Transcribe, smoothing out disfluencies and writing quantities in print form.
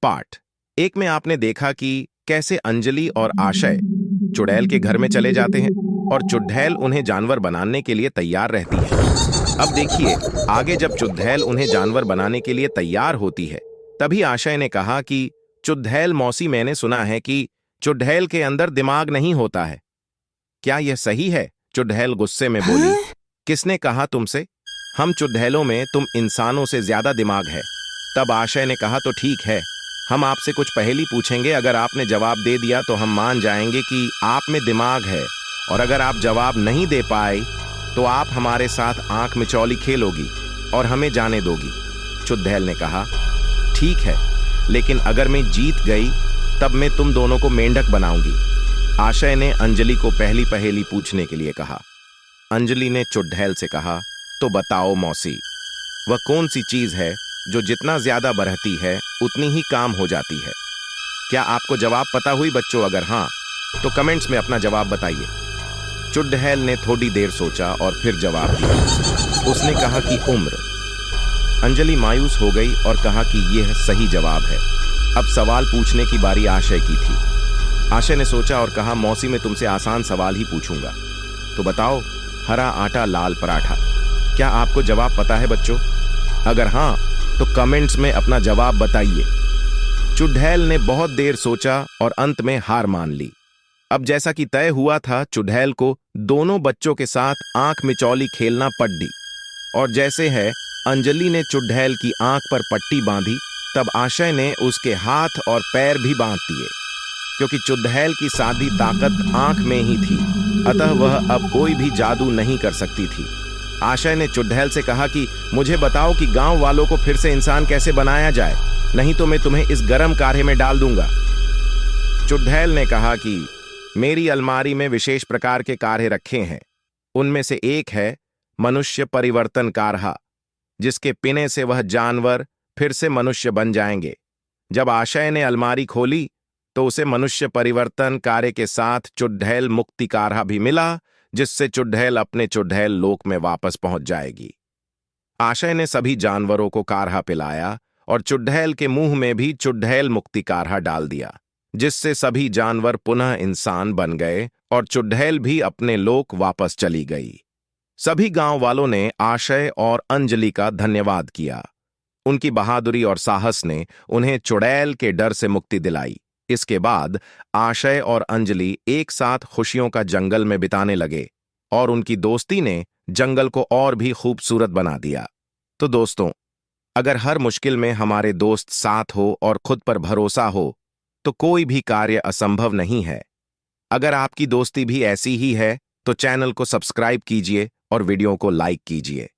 Part एक में आपने देखा कि कैसे अंजलि और आशय चुड़ैल के घर में चले जाते हैं और चुड़ैल उन्हें जानवर बनाने के लिए तैयार रहती है। अब देखिए आगे, जब चुड़ैल उन्हें जानवर बनाने के लिए तैयार होती है तभी आशय ने कहा कि चुड़ैल मौसी, मैंने सुना है कि चुड़ैल के अंदर दिमाग नहीं होता है, क्या यह सही है? चुड़ैल गुस्से में बोली, किसने कहा तुमसे? हम चुड़ैलों में तुम इंसानों से ज्यादा दिमाग है। तब आशय ने कहा, तो ठीक है, हम आपसे कुछ पहेली पूछेंगे, अगर आपने जवाब दे दिया तो हम मान जाएंगे कि आप में दिमाग है, और अगर आप जवाब नहीं दे पाए तो आप हमारे साथ आंख मिचौली खेलोगी और हमें जाने दोगी। चुड़ैल ने कहा, ठीक है, लेकिन अगर मैं जीत गई तब मैं तुम दोनों को मेंढक बनाऊंगी। आशय ने अंजलि को पहली पहेली पूछने के लिए कहा। अंजलि ने चुड़ैल से कहा, तो बताओ मौसी, वह कौन सी चीज है जो जितना ज्यादा बढ़ती है उतनी ही काम हो जाती है? क्या आपको जवाब पता हुई बच्चों? अगर हाँ तो कमेंट्स में अपना जवाब बताइए। चुड़ैल ने थोड़ी देर सोचा और फिर जवाब दिया। उसने कहा कि उम्र। अंजलि मायूस हो गई और कहा कि यह सही जवाब है। अब सवाल पूछने की बारी आशय की थी। आशय ने सोचा और कहा, मौसी, मैं तुमसे आसान सवाल ही पूछूंगा, तो बताओ, हरा आटा लाल पराठा, क्या आपको जवाब पता है बच्चों? अगर हाँ तो कमेंट्स में अपना जवाब बताइए। चुड़ैल ने बहुत देर सोचा और अंत में हार मान ली। अब जैसा कि तय हुआ था, चुड़ैल को दोनों बच्चों के साथ आंख मिचौली खेलना पड़ी, और जैसे है अंजलि ने चुड़ैल की आंख पर पट्टी बांधी, तब आशय ने उसके हाथ और पैर भी बांध दिए, क्योंकि चुड़ैल की सादी ताकत आंख में ही थी, अतः वह अब कोई भी जादू नहीं कर सकती थी। आशय ने चुड़ैल से कहा कि मुझे बताओ कि गांव वालों को फिर से इंसान कैसे बनाया जाए, नहीं तो मैं तुम्हें इस गर्म काढ़े में डाल दूंगा। चुड़ैल ने कहा कि मेरी अलमारी में विशेष प्रकार के काढ़े रखे हैं, उनमें से एक है मनुष्य परिवर्तन काढ़ा, जिसके पीने से वह जानवर फिर से मनुष्य बन जाएंगे। जब आशय ने अलमारी खोली तो उसे मनुष्य परिवर्तन काढ़े के साथ चुड़ैल मुक्ति काढ़ा भी मिला, जिससे चुड़ैल अपने चुड़ैल लोक में वापस पहुंच जाएगी। आशय ने सभी जानवरों को काढ़ा पिलाया और चुड़ैल के मुंह में भी चुड़ैल मुक्ति काढ़ा डाल दिया, जिससे सभी जानवर पुनः इंसान बन गए और चुड़ैल भी अपने लोक वापस चली गई। सभी गांव वालों ने आशय और अंजलि का धन्यवाद किया। उनकी बहादुरी और साहस ने उन्हें चुड़ैल के डर से मुक्ति दिलाई। इसके बाद आशय और अंजलि एक साथ खुशियों का जंगल में बिताने लगे और उनकी दोस्ती ने जंगल को और भी खूबसूरत बना दिया। तो दोस्तों, अगर हर मुश्किल में हमारे दोस्त साथ हो और खुद पर भरोसा हो तो कोई भी कार्य असंभव नहीं है। अगर आपकी दोस्ती भी ऐसी ही है तो चैनल को सब्सक्राइब कीजिए और वीडियो को लाइक कीजिए।